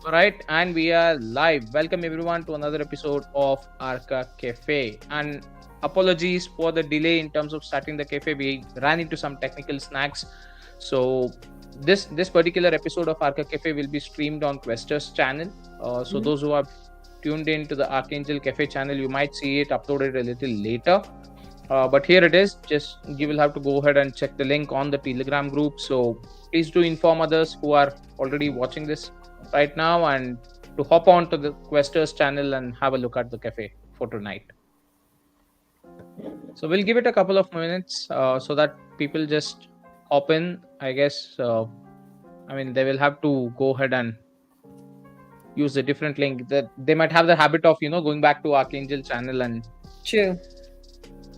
All right, and we are live. Welcome everyone to another episode of Archa Cafe. And apologies for the delay in terms of starting the cafe. We ran into some technical snags. So this particular episode of Archa Cafe will be streamed on Quester's channel. So those who are tuned in to the Archangel Cafe channel, you might see it uploaded a little later. But here it is. Just you will have to go ahead and check the link on the Telegram group. So please do inform others who are already watching this right now and to hop on to the Questers channel and have a look at the cafe for tonight. So we'll give it a couple of minutes so that people just hop in. I guess they will have to go ahead and use a different link. That they might have the habit of going back to Archangel channel and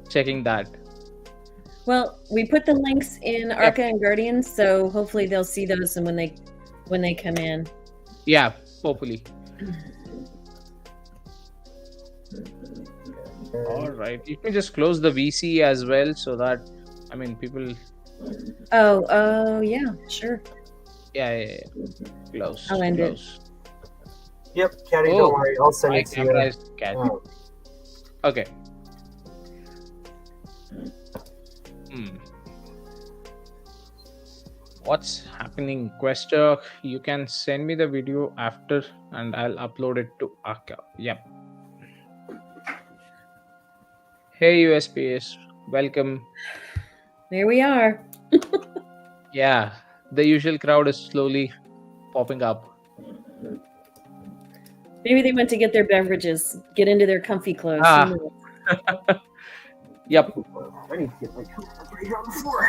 checking that. Well, we put the links in Archa and Guardians, so hopefully they'll see those and when they come in. Yeah, hopefully. All right. You can just close the VC as well so that people. Oh, yeah, sure. Yeah. Close. I'll end it. Yep, Caddy, don't worry. I'll send it to you. Oh. Okay. What's happening, Quester? You can send me the video after and I'll upload it to Archa. Yep. Hey USPS, welcome. There we are. Yeah, the usual crowd is slowly popping up. Maybe they went to get their beverages, get into their comfy clothes. Yep. I need to get my computer right here on the floor.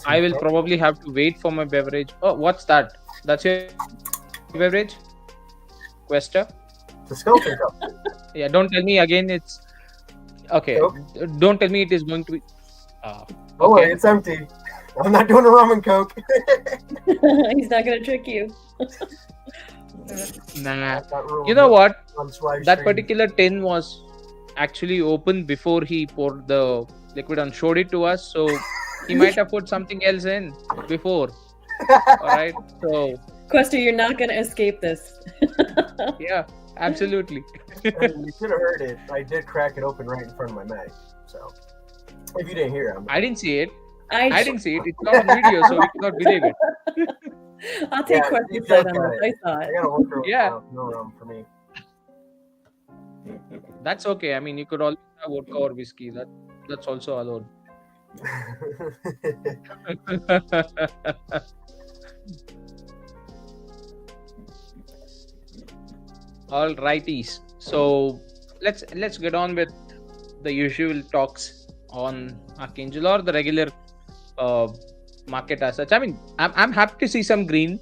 I will probably have to wait for my beverage. Oh, what's that? That's your beverage? Quester? The skeleton cup. Yeah, don't tell me again it's... Okay, don't tell me it is going to be... Oh, wait, it's empty. I'm not doing a rum and coke. He's not going to trick you. Nah. You know what? That particular tin was actually open before he poured the liquid and showed it to us. So he might have put something else in before. All right. So Quester, you're not going to escape this. Yeah, absolutely. You should have heard it. I did crack it open right in front of my mic. So if you didn't hear it, I didn't see it. I didn't see it. It's not on video, so we cannot believe it. I'll take Quester's side on this. I saw it. I got to look Yeah. No rum for me. That's okay. You could always have vodka or whiskey. That's also allowed. All righties. So let's get on with the usual talks on Archangel or the regular market as such. I'm happy to see some green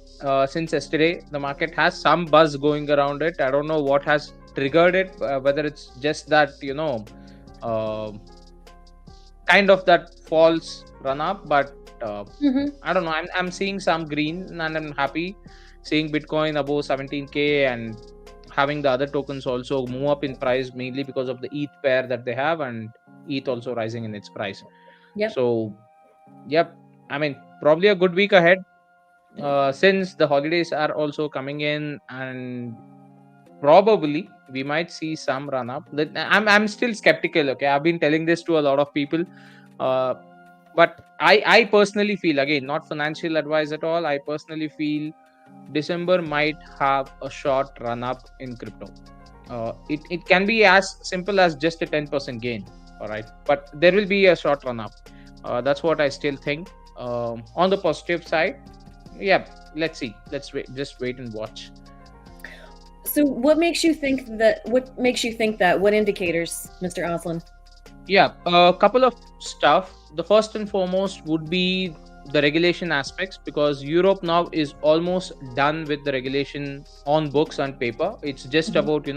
since yesterday. The market has some buzz going around it. I don't know what has triggered it, whether it's just that kind of that false run up, but I don't know. I'm seeing some green and I'm happy seeing Bitcoin above 17k and having the other tokens also move up in price, mainly because of the ETH pair that they have and ETH also rising in its price. Yep. So probably a good week ahead since the holidays are also coming in, and probably we might see some run up. I'm still skeptical. Okay, I've been telling this to a lot of people, but I personally feel, again, not financial advice at all, I personally feel December might have a short run up in crypto. It can be as simple as just a 10% gain. All right, but there will be a short run up. That's what I still think. On the positive side, yeah, let's see. Let's wait. Just wait and watch. So what makes you think that? What indicators, Mr. Oslin? Yeah, a couple of stuff. The first and foremost would be the regulation aspects, because Europe now is almost done with the regulation on books and paper. It's just about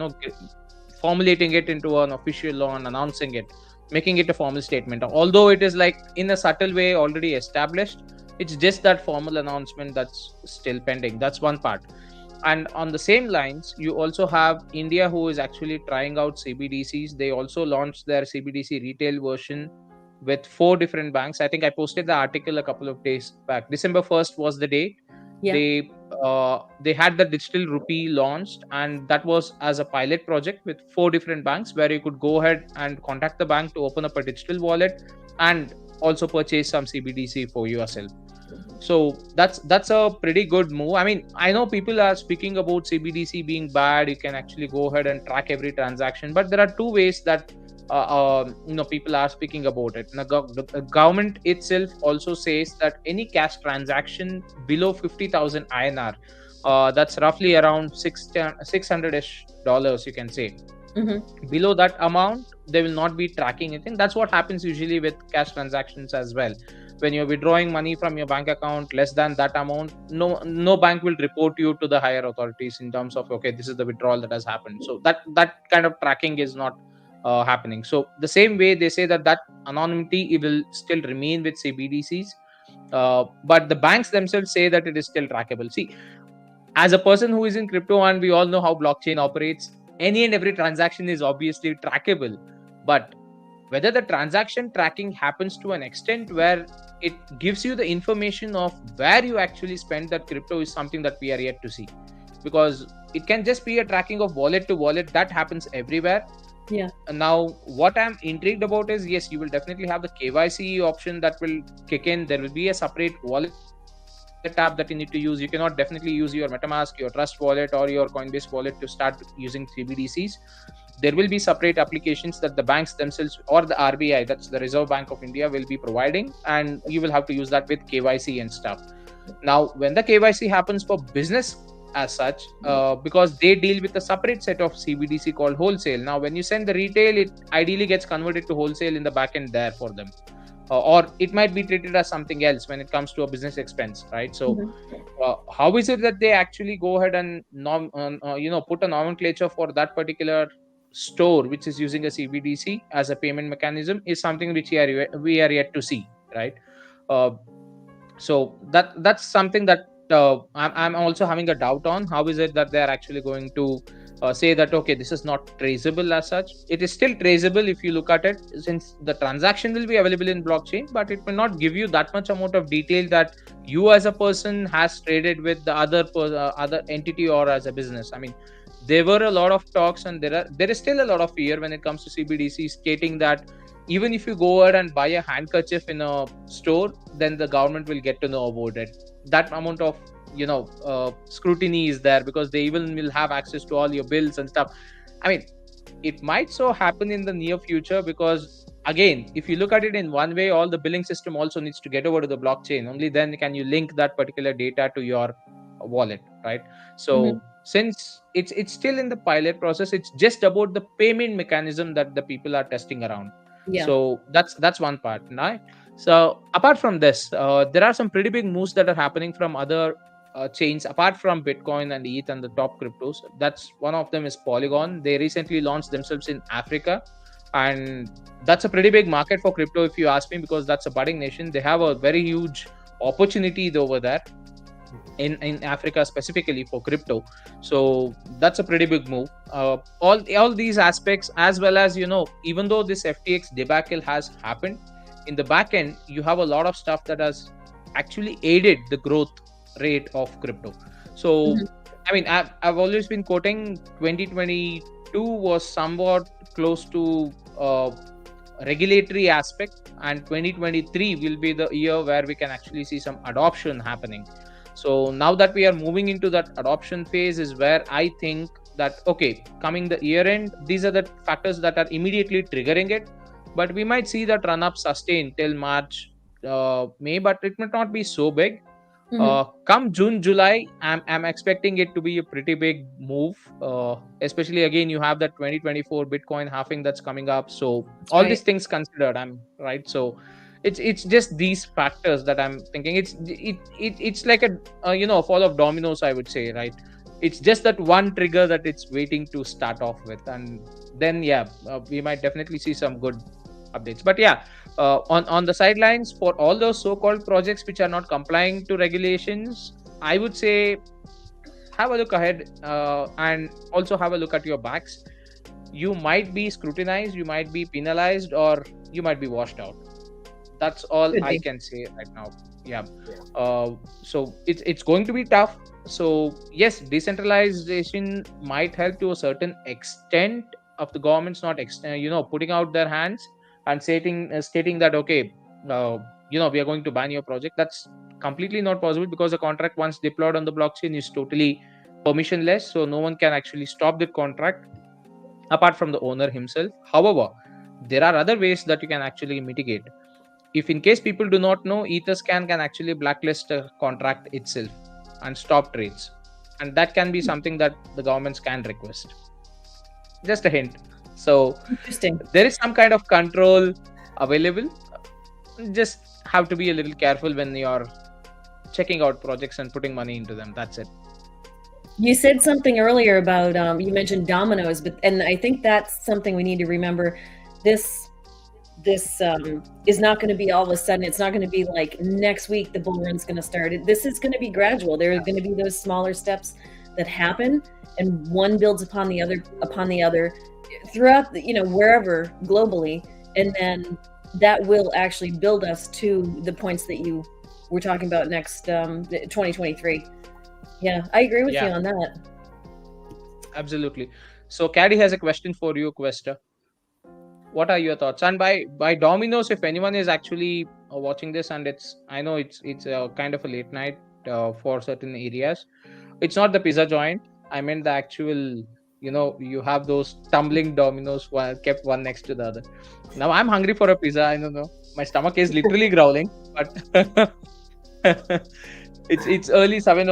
formulating it into an official law and announcing it, making it a formal statement. Although it is like in a subtle way already established, it's just that formal announcement that's still pending. That's one part. And on the same lines, you also have India, who is actually trying out CBDCs. They also launched their CBDC retail version with 4 different banks. I think I posted the article a couple of days back. December 1st was the date. Yeah. They had the digital rupee launched, and that was as a pilot project with 4 different banks, where you could go ahead and contact the bank to open up a digital wallet and also purchase some CBDC for yourself. So that's a pretty good move. I mean, I know people are speaking about CBDC being bad. You can actually go ahead and track every transaction, but there are two ways that people are speaking about it. The government itself also says that any cash transaction below 50,000 INR, that's roughly around 600-ish dollars, you can say. Below that amount, they will not be tracking anything. That's what happens usually with cash transactions as well. When you're withdrawing money from your bank account less than that amount, no bank will report you to the higher authorities in terms of, okay, this is the withdrawal that has happened. So that kind of tracking is not happening. So the same way, they say that anonymity, it will still remain with CBDCs, but the banks themselves say that it is still trackable. See, as a person who is in crypto, and we all know how blockchain operates, any and every transaction is obviously trackable. But whether the transaction tracking happens to an extent where it gives you the information of where you actually spend that crypto is something that we are yet to see. Because it can just be a tracking of wallet to wallet, that happens everywhere. Yeah. Now, what I'm intrigued about is, yes, you will definitely have the KYC option that will kick in. There will be a separate wallet app that you need to use. You cannot definitely use your MetaMask, your Trust wallet, or your Coinbase wallet to start using CBDCs. There will be separate applications that the banks themselves or the RBI, that's the Reserve Bank of India, will be providing, and you will have to use that with KYC and stuff. Now, when the KYC happens for business as such, because they deal with a separate set of CBDC called wholesale. Now, when you send the retail, it ideally gets converted to wholesale in the back end there for them. Or it might be treated as something else when it comes to a business expense, right? So how is it that they actually go ahead and put a nomenclature for that particular store which is using a CBDC as a payment mechanism is something which we are yet to see, right? So that's something that I'm also having a doubt on. How is it that they are actually going to say that, okay, this is not traceable as such? It is still traceable if you look at it, since the transaction will be available in blockchain, but it will not give you that much amount of detail that you as a person has traded with the other entity or as a business. I mean, there were a lot of talks, and there is still a lot of fear when it comes to CBDC, stating that even if you go ahead and buy a handkerchief in a store, then the government will get to know about it. That amount of scrutiny is there, because they even will have access to all your bills and stuff. I mean, it might so happen in the near future, because again, if you look at it in one way, all the billing system also needs to get over to the blockchain. Only then can you link that particular data to your wallet, right? So since it's still in the pilot process, it's just about the payment mechanism that the people are testing around. Yeah. So that's one part, right? So apart from this, there are some pretty big moves that are happening from other chains apart from Bitcoin and ETH and the top cryptos. That's one of them is Polygon. They recently launched themselves in Africa, and that's a pretty big market for crypto, if you ask me, because that's a budding nation. They have a very huge opportunity over there in Africa, specifically for crypto. So that's a pretty big move. All these aspects, as well as, even though this FTX debacle has happened, in the back end you have a lot of stuff that has actually aided the growth rate of crypto. So I mean, I've always been quoting 2022 was somewhat close to regulatory aspect, and 2023 will be the year where we can actually see some adoption happening. So now that we are moving into that adoption phase is where I think that, okay, coming the year end, these are the factors that are immediately triggering it. But we might see that run up sustain till March, May, but it might not be so big. Come June, July, I'm expecting it to be a pretty big move. Especially again, you have that 2024 Bitcoin halving that's coming up. So all these things considered, I'm right. So it's just these factors that I'm thinking. It's like a fall of dominoes, I would say, right? It's just that one trigger that it's waiting to start off with, and then we might definitely see some good updates. But on the sidelines, for all those so-called projects which are not complying to regulations, I would say have a look ahead, and also have a look at your backs. You might be scrutinized, you might be penalized, or you might be washed out. That's all Could I be. can say right now. Yeah. Yeah. So it's going to be tough. So yes, decentralization might help to a certain extent of the government's not putting out their hands and stating that okay, we are going to ban your project. That's completely not possible because the contract once deployed on the blockchain is totally permissionless, so no one can actually stop the contract apart from the owner himself. However, there are other ways that you can actually mitigate. If in case people do not know, etherscan can actually blacklist a contract itself and stop trades, and that can be something that the governments can request. Just a hint. So Interesting. there is some kind of control available. Just have to be a little careful when you're checking out projects and putting money into them. That's it. You said something earlier about you mentioned dominoes, and I think that's something we need to remember. This is not going to be all of a sudden. It's not going to be like next week the bull run's going to start. This is going to be gradual. There are going to be those smaller steps that happen, and one builds upon the other throughout wherever globally, and then that will actually build us to the points that you were talking about next 2023. Yeah, I agree with you Yeah, on that. absolutely. So Caddy has a question for you, Questa. What are your thoughts? And by dominoes, if anyone is actually watching this, and I know it's kind of a late night for certain areas. It's not the pizza joint. I meant the actual, you have those tumbling dominoes kept one next to the other. Now I'm hungry for a pizza. I don't know. My stomach is literally growling, but it's early 7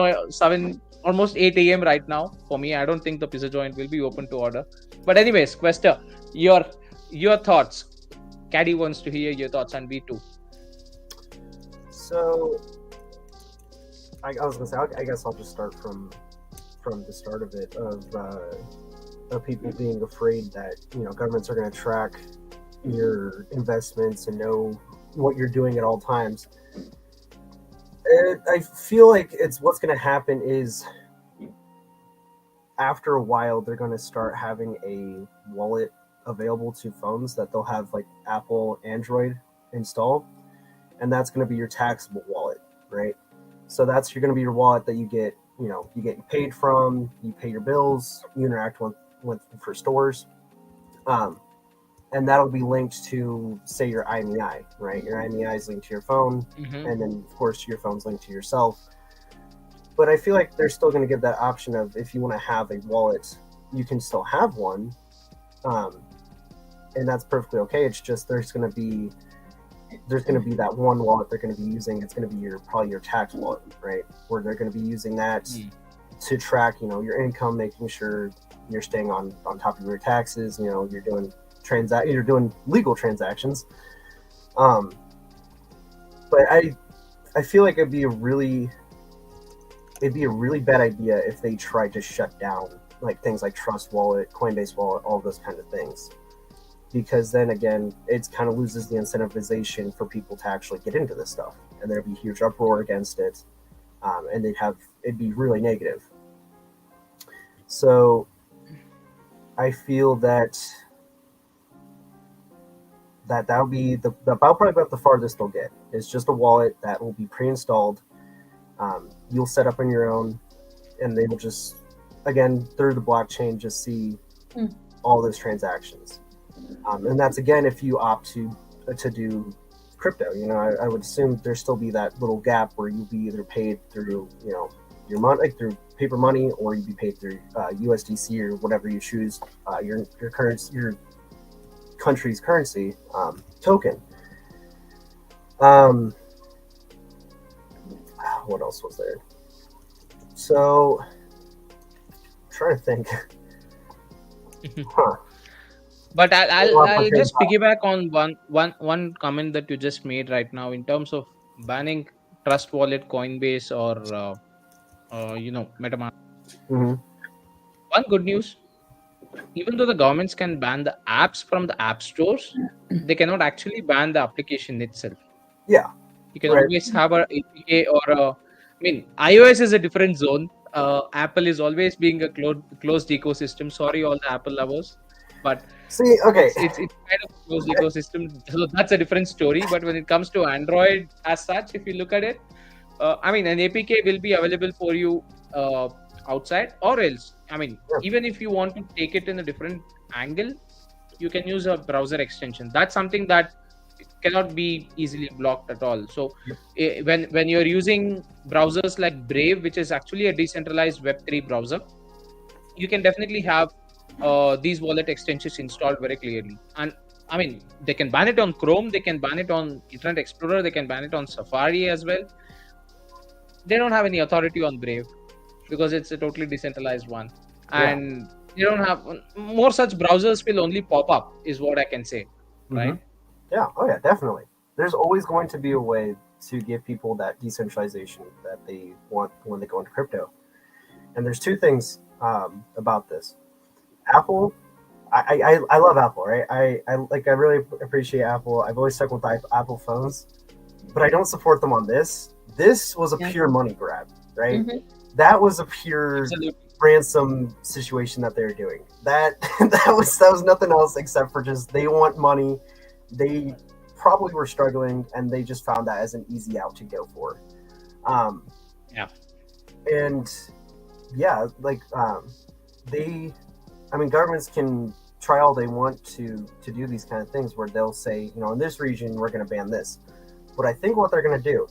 almost 8 a.m. right now for me. I don't think the pizza joint will be open to order. But anyways, Questa, your thoughts. Caddy wants to hear your thoughts, and we too. So I was gonna say, I guess I'll just start from the start of it, of people being afraid that governments are going to track your investments and know what you're doing at all times. I feel like what's going to happen is after a while they're going to start having a wallet available to phones that they'll have like Apple Android installed, and that's going to be your taxable wallet, right? So that's going to be your wallet that you get paid from, you pay your bills, you interact with for stores, and that'll be linked to, say, your IMEI, right? Your IMEI is linked to your phone, and then of course your phone's linked to yourself. But I feel like they're still going to give that option of, if you want to have a wallet, you can still have one, and that's perfectly okay. It's just there's going to be that one wallet they're going to be using. It's going to be probably your tax wallet, right? Where they're going to be using that to track, your income, making sure you're staying on top of your taxes. You're doing you're doing legal transactions. But I feel like it'd be a really bad idea if they tried to shut down like things like Trust Wallet, Coinbase Wallet, all those kind of things. Because then again, it kind of loses the incentivization for people to actually get into this stuff, and there'd be huge uproar against it, and it'd be really negative. So I feel that would be probably about the farthest they'll get. It's just a wallet that will be pre-installed. You'll set up on your own, and they will just, again, through the blockchain, just see all those transactions. And that's, again, if you opt to do crypto. I would assume there still be that little gap where you'll be either paid through your money, like through paper money, or you'd be paid through USDC or whatever you choose, your currency, your country's currency token. What else was there? So, I'm trying to think. But I'll just piggyback on one comment that you just made right now in terms of banning Trust Wallet, Coinbase, or MetaMask. One good news: even though the governments can ban the apps from the app stores, they cannot actually ban the application itself. Yeah, you can always have a APK or iOS is a different zone. Apple is always being a closed ecosystem. Sorry, all the Apple lovers. But See, okay, it's kind of a closed ecosystem, so that's a different story. But when it comes to Android as such, if you look at it, I mean, an APK will be available for you outside, or else, I mean, yeah, even if you want to take it in a different angle, you can use a browser extension. That's something that cannot be easily blocked at all. So yep, when you're using browsers like Brave, which is actually a decentralized Web3 browser, you can definitely have these wallet extensions installed very clearly. And I mean, they can ban it on Chrome, they can ban it on Internet Explorer, they can ban it on Safari as well. They don't have any authority on Brave because it's a totally decentralized one. yeah. And you don't have more such browsers will only pop up, is what I can say, Hmm. right? Yeah, oh yeah, definitely. There's always going to be a way to give people that decentralization that they want when they go into crypto. And there's two things about this. Apple, I love Apple, right? I really appreciate Apple. I've always stuck with Apple phones, but I don't support them on this. This was a Yeah. pure money grab, right? Mhm. That was a pure Absolutely. ransom situation that they're doing. That that was nothing else except for just they want money. They probably were struggling, and they just found that as an easy out to go for. Um, Yeah. and yeah, like they, I mean, governments can try all they want to do these kind of things where they'll say, in this region we're going to ban this. But I think what they're going to do,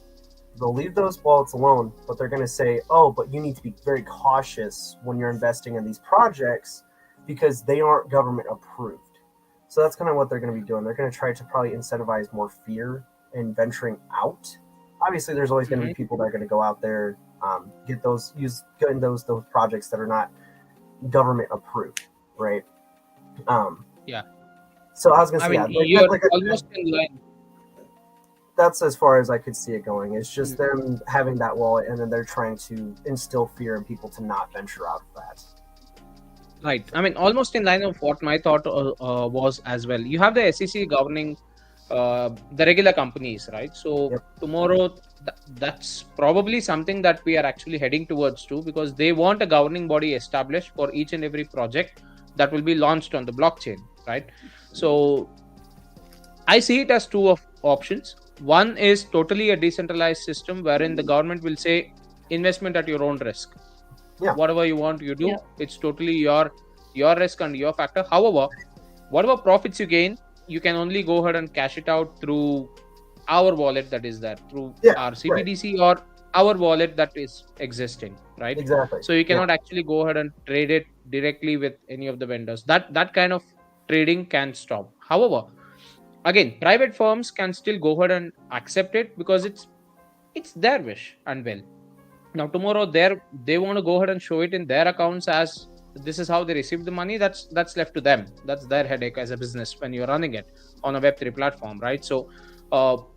they'll leave those wallets alone, but they're going to say, oh, but you need to be very cautious when you're investing in these projects because they aren't government approved. So that's kind of what they're going to be doing. They're going to try to probably incentivize more fear in venturing out. Obviously, there's always going to be people that are going to go out there, get those projects that are not government approved, right? Yeah. So I was going to I say, mean, yeah, you're almost in line. that's as far as I could see it going. It's just them having that wallet, and then they're trying to instill fear in people to not venture out of that. Right. I mean, almost in line of what my thought was as well. You have the SEC governing the regular companies, right? So Yep. tomorrow, that's probably something that we are actually heading towards too, because they want a governing body established for each and every project that will be launched on the blockchain, right? So I see it as two of options. One is totally a decentralized system wherein the government will say investment at your own risk. Yeah. Whatever you want, you do. Yeah. It's totally your risk and your factor. However, whatever profits you gain, you can only go ahead and cash it out through our wallet that is there, through our CBDC or our wallet that is existing, right? Exactly. So you cannot actually go ahead and trade it directly with any of the vendors. That kind of trading can stop. However, again, private firms can still go ahead and accept it because it's their wish and will. Now tomorrow they want to go ahead and show it in their accounts as this is how they receive the money. That's left to them. That's their headache as a business when you're running it on a Web3 platform, right? So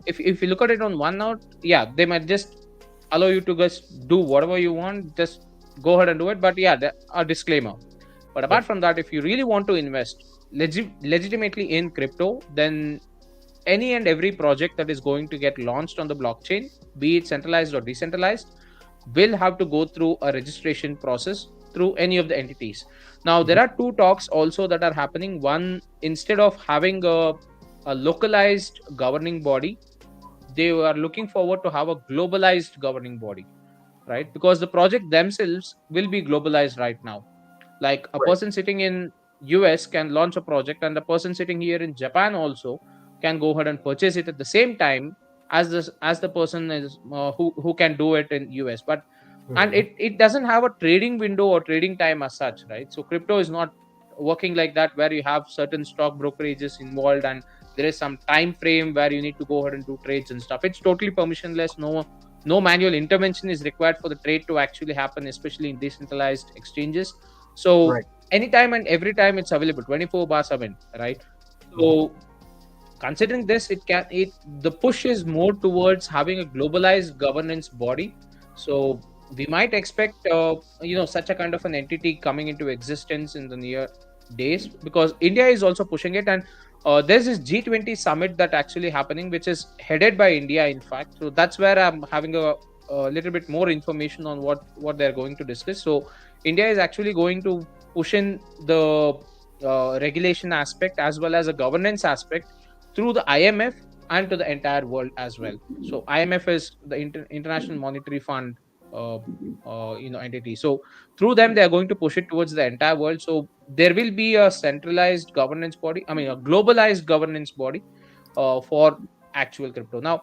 if you look at it on one note, yeah, they might just allow you to just do whatever you want, just go ahead and do it. But yeah, a disclaimer. But apart from that, if you really want to invest legitimately in crypto, then any and every project that is going to get launched on the blockchain, be it centralized or decentralized, will have to go through a registration process through any of the entities. Now, there are two talks also that are happening. One, instead of having a localized governing body, they are looking forward to have a globalized governing body, right? Because the project themselves will be globalized right now. Like a person sitting in US can launch a project, and the person sitting here in Japan also can go ahead and purchase it at the same time as the person is who can do it in US. But and it doesn't have a trading window or trading time as such, right? So crypto is not working like that, where you have certain stock brokerages involved and there is some time frame where you need to go ahead and do trades and stuff. It's totally permissionless. No manual intervention is required for the trade to actually happen, especially in decentralized exchanges. So anytime and every time it's available 24/7, right? So considering this, the push is more towards having a globalized governance body. So we might expect such a kind of an entity coming into existence in the near days, because India is also pushing it. And there's this G20 summit that actually happening, which is headed by India, in fact. So that's where I'm having a little bit more information on what they're going to discuss. So India is actually going to push in the regulation aspect as well as a governance aspect through the IMF and to the entire world as well. So IMF is the International Monetary Fund entity. So through them, they are going to push it towards the entire world. So there will be a centralized governance body, I mean a globalized governance body for actual crypto. Now,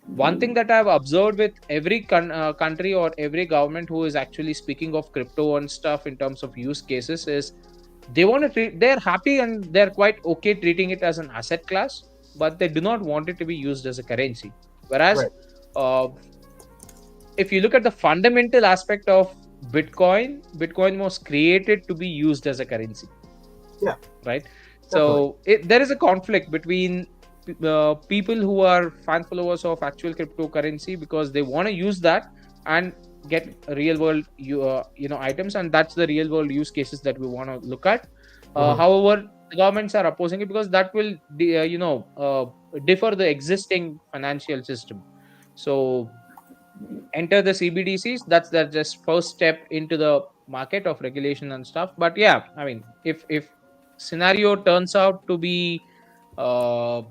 one thing that I've observed with every country or every government who is actually speaking of crypto and stuff in terms of use cases is they want to treat, they're happy and they're quite okay treating it as an asset class, but they do not want it to be used as a currency. Whereas, Right. uh, if you look at the fundamental aspect of Bitcoin was created to be used as a currency. Yeah. Right. Definitely. So there is a conflict between people who are fan followers of actual cryptocurrency because they want to use that and get real world items, and that's the real world use cases that we want to look at. Mhm. However, the governments are opposing it because that will differ the existing financial system. So enter the CBDCs. That's the just first step into the market of regulation and stuff. But yeah, I mean, if scenario turns out to be uh,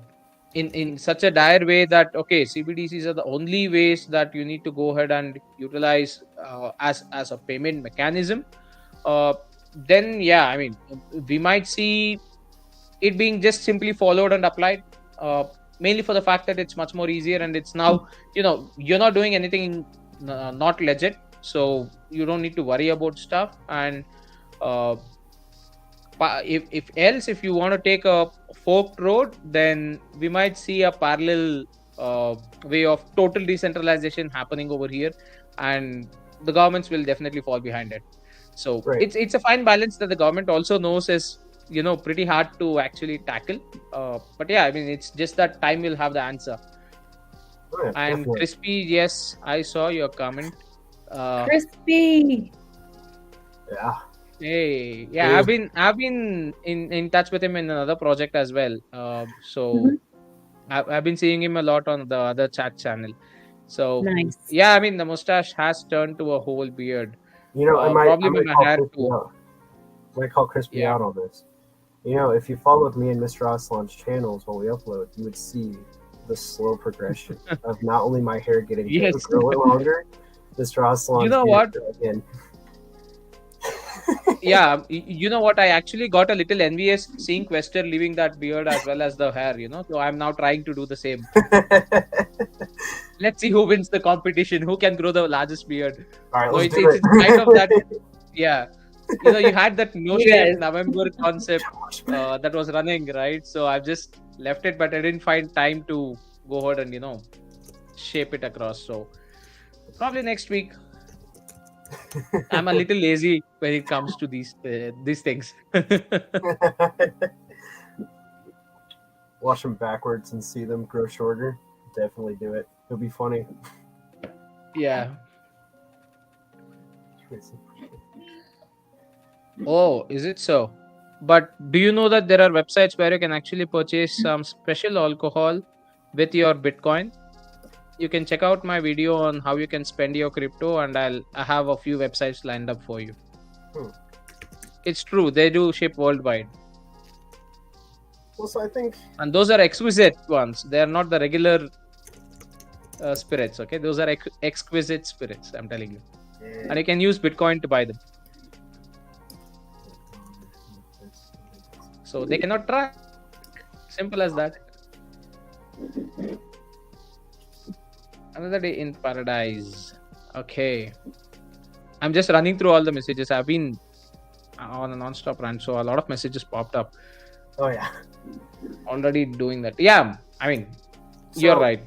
in such a dire way that okay, CBDCs are the only ways that you need to go ahead and utilize as a payment mechanism, uh, then yeah, I mean, we might see it being just simply followed and applied, mainly for the fact that it's much more easier and it's now, you're not doing anything not legit, so you don't need to worry about stuff. And uh, if you want to take a forked road, then we might see a parallel way of total decentralization happening over here, and the governments will definitely fall behind it. So Right. it's a fine balance that the government also knows is pretty hard to actually tackle. But yeah, I mean, it's just that time will have the answer. Oh, yeah, And definitely. Crispy, yes, I saw your comment. Crispy. Yeah. Hey, yeah, Hey. I've been in touch with him in another project as well. So Mhm. I've been seeing him a lot on the other chat channel. So Nice. yeah, I mean, the mustache has turned to a whole beard. You know, Probably I might my call hair Crispy too. out. Might call Crispy Yeah. out on this. You know, if you followed me and Mr. Aslan's channels while we upload, you would see the slow progression of not only my hair getting Yes. growing longer, Mr. Aslan's You know beard what? growing in. Yeah, you know what? I actually got a little envious seeing Quester leaving that beard as well as the hair. So I'm now trying to do the same. Let's see who wins the competition. Who can grow the largest beard? All right, So let's it's do it's kind of that. it. Yeah. You had that no You shape guys. November concept that was running, right? So I've just left it, but I didn't find time to go ahead and shape it across. So probably next week. I'm a little lazy when it comes to these things. Watch them backwards and see them grow shorter. Definitely do it. It'll be funny. Yeah. Oh, is it so? But do you know that there are websites where you can actually purchase some special alcohol with your Bitcoin? You can check out my video on how you can spend your crypto, and I have a few websites lined up for you. It's true, they do ship worldwide. Well, so I think, And those are exquisite ones. They are not the regular spirits, okay? Those are exquisite spirits, I'm telling you. And you can use Bitcoin to buy them. So they cannot track. Simple as that. Another day in paradise. Okay. I'm just running through all the messages. I've been on a non-stop run, so a lot of messages popped up. oh yeah, Already doing that. Yeah, I mean, you're So, right.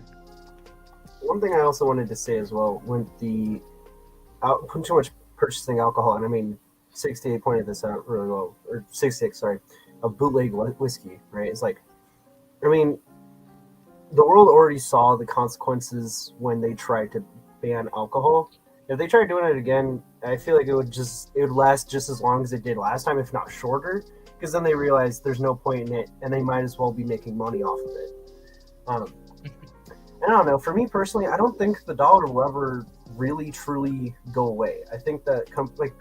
One thing I also wanted to say as well, when putting too much purchasing alcohol, and I mean, 68 pointed this out really well, or 66, sorry, a bootleg whiskey, right? It's like, I mean, the world already saw the consequences when they tried to ban alcohol. If they tried doing it again, I feel like it would last just as long as it did last time, if not shorter, because then they realized there's no point in it, and they might as well be making money off of it. I don't know. For me personally, I don't think the dollar will ever really truly go away. I think that countries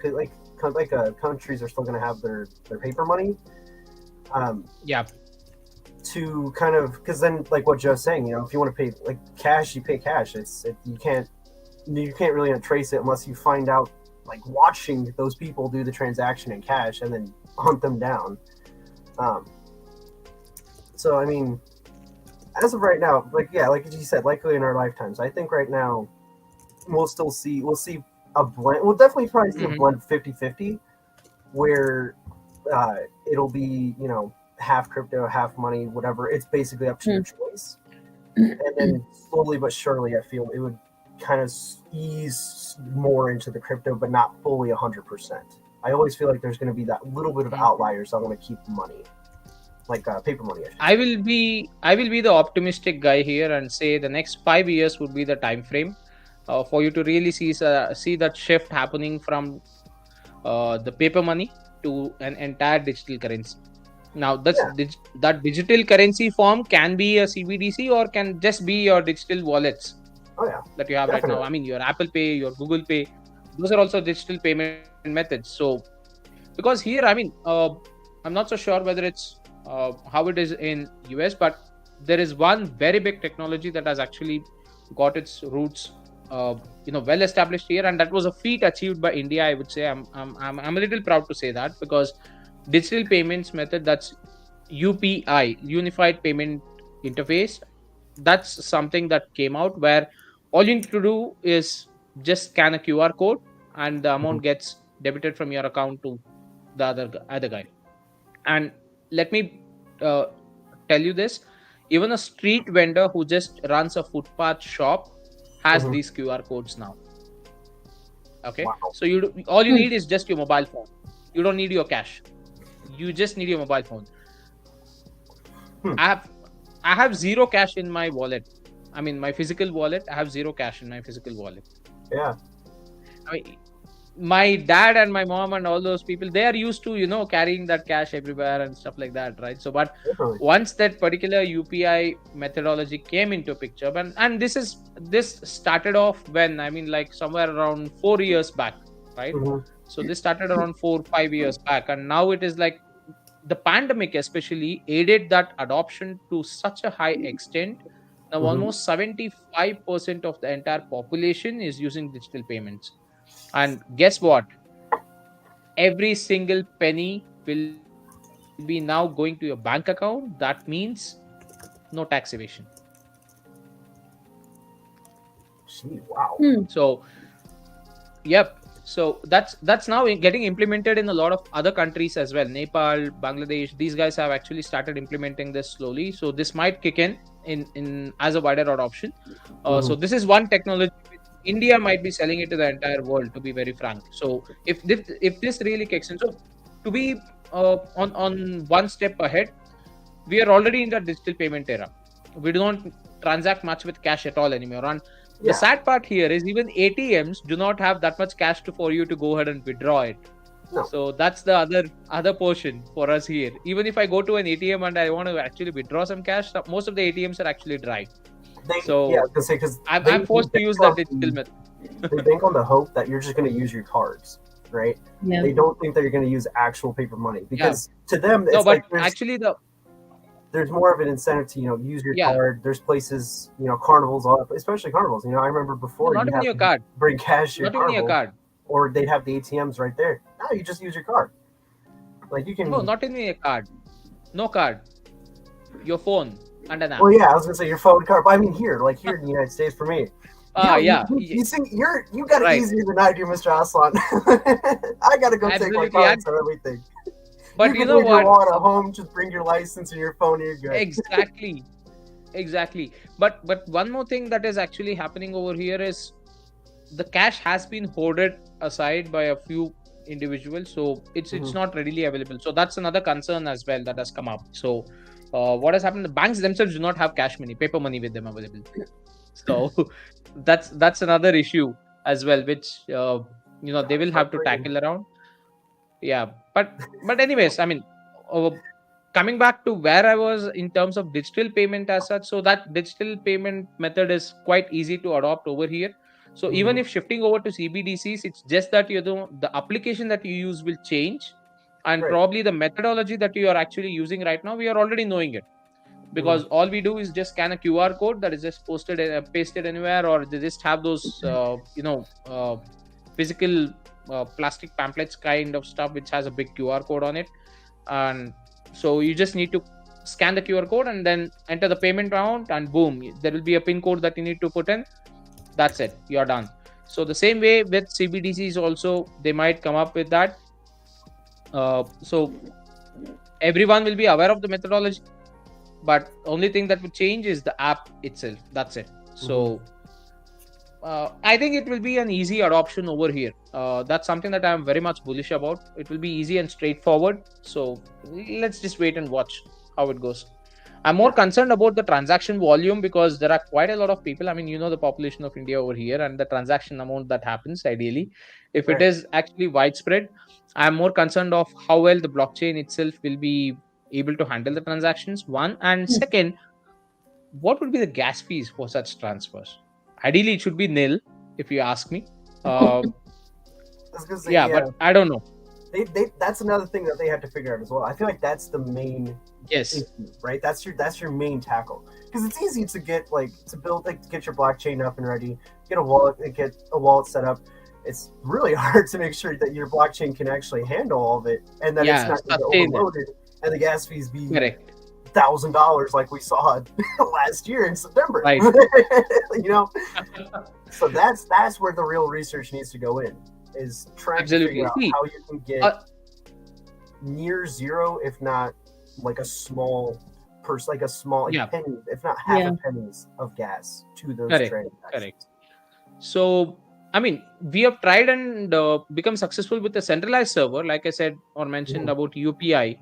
are still going to have their paper money, Yeah. To kind of, because then like what Joe's saying, if you want to pay like cash, you pay cash. You can't really trace it unless you find out, like watching those people do the transaction in cash and then hunt them down. So I mean, as of right now, like you said, likely in our lifetimes, I think right now we'll see a blend. We'll definitely probably see a blend 50-50, where it'll be half crypto, half money, whatever. It's basically up to your choice. And then slowly but surely, I feel it would kind of ease more into the crypto, but not fully 100%. I always feel like there's going to be that little bit of outliers that want to keep money, like paper money. I will be the optimistic guy here and say the next 5 years would be the time frame for you to really see that shift happening from the paper money to an entire digital currency. Now, that digital currency form can be a CBDC or can just be your digital wallets that you have right now. I mean, your Apple Pay, your Google Pay, those are also digital payment methods. So, because here, I mean, I'm not so sure whether it's how it is in US, but there is one very big technology that has actually got its roots well established here, and that was a feat achieved by India. I would say I'm a little proud to say that, because digital payments method, that's UPI, Unified Payment Interface, that's something that came out where all you need to do is just scan a QR code and the amount gets debited from your account to the other guy. And let me tell you this, even a street vendor who just runs a footpath shop has these QR codes now. Okay. Wow. So all you need is just your mobile phone. You don't need your cash. You just need your mobile phone. I have zero cash in my wallet. I mean, my physical wallet, I have zero cash in my physical wallet. Yeah. I mean, my dad and my mom and all those people, they are used to, carrying that cash everywhere and stuff like that, right? So, but once that particular UPI methodology came into picture, and this started off when, I mean, like somewhere around 4 years back, right? So this started around 4-5 years back, and now it is like the pandemic especially aided that adoption to such a high extent. Now almost 75% of the entire population is using digital payments. And guess what? Every single penny will be now going to your bank account. That means no tax evasion. Wow. So, yep. So that's now getting implemented in a lot of other countries as well. Nepal, Bangladesh, these guys have actually started implementing this slowly. So this might kick in as a wider adoption. So this is one technology India might be selling it to the entire world, to be very frank. So if this really kicks in, so to be on one step ahead, we are already in the digital payment era. We don't transact much with cash at all anymore. And the sad part here is even ATMs do not have that much cash for you to go ahead and withdraw it. No. So that's the other portion for us here. Even if I go to an ATM and I want to actually withdraw some cash, most of the ATMs are actually dry. I'm forced to use that digital method. They bank on the hope that you're just going to use your cards, right? Yeah. They don't think that you're going to use actual paper money, because to them, it's there's more of an incentive to use your card. There's places, carnivals, especially carnivals. I remember before not even your card. Bring cash. Not even your card. Or they'd have the ATMs right there. No, you just use your card. Like you can. No, not even your card. No card. Your phone and an app. Well, yeah, I was gonna say your phone card. But I mean, here in the United States, for me. You think you got it easier than I do, Mr. Aslan. I gotta go take my cards and everything. But you know what? Your wallet at home, just bring your license and your phone. You're good. Exactly. But one more thing that is actually happening over here is the cash has been hoarded aside by a few individuals, so it's not readily available. So that's another concern as well that has come up. So what has happened? The banks themselves do not have cash money, paper money with them available. So that's another issue as well, which they will have to tackle around. Yeah, but anyways, I mean, coming back to where I was in terms of digital payment as such, so that digital payment method is quite easy to adopt over here. So even if shifting over to CBDCs, it's just that the application that you use will change, And Right. probably the methodology that you are actually using right now, we are already knowing it, because all we do is just scan a QR code that is just pasted anywhere, or they just have those physical plastic pamphlets kind of stuff which has a big QR code on it. And so you just need to scan the QR code and then enter the payment amount, and boom, there will be a pin code that you need to put in. That's it, you're done. So the same way with CBDCs also, they might come up with that. So everyone will be aware of the methodology, but only thing that would change is the app itself. That's it. So I think it will be an easy adoption over here. That's something that I'm very much bullish about. It will be easy and straightforward. So let's just wait and watch how it goes. I'm more concerned about the transaction volume, because there are quite a lot of people. I mean, the population of India over here, and the transaction amount that happens ideally, if it is actually widespread, I'm more concerned of how well the blockchain itself will be able to handle the transactions, one. And second, what would be the gas fees for such transfers? Ideally, it should be nil, if you ask me. But I don't know. That's another thing that they have to figure out as well. I feel like that's the main issue, right? That's your main tackle, because it's easy to get get your blockchain up and ready, get a wallet set up. It's really hard to make sure that your blockchain can actually handle all of it, and that it's not going to get overloaded, and the gas fees be $1,000 like we saw last year in September. Right. So that's where the real research needs to go in, is trying to figure out how you can get near zero, if not like a small penny, if not half a pennies of gas to those transactions. Correct. So, I mean, we have tried and become successful with a centralized server, like I said or mentioned about UPI.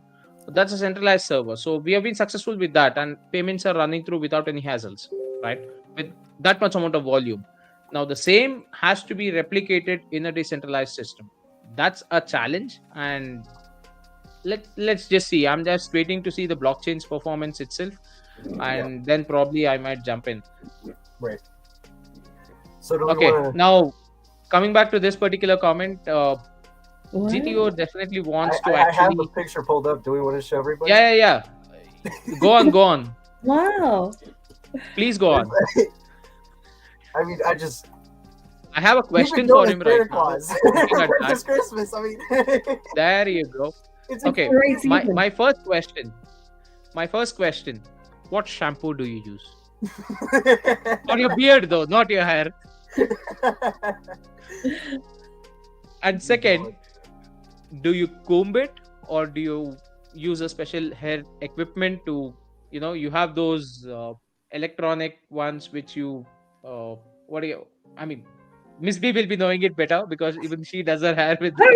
That's a centralized server. So we have been successful with that, and payments are running through without any hassles, right? With that much amount of volume. Now, the same has to be replicated in a decentralized system. That's a challenge, and let's just see. I'm just waiting to see the blockchain's performance itself, and then probably I might jump in. Right. So now coming back to this particular comment, GTO definitely wants to actually. I have a picture pulled up. Do we want to show everybody? Yeah. Go on. Wow. Please go on. I mean, I have a question for him right now. It's Christmas. I mean, there you go. Okay, my first question. What shampoo do you use? For your beard, though, not your hair. And second, do you comb it, or do you use a special hair equipment to, you have those electronic ones which you, Miss B will be knowing it better, because even she does her hair with I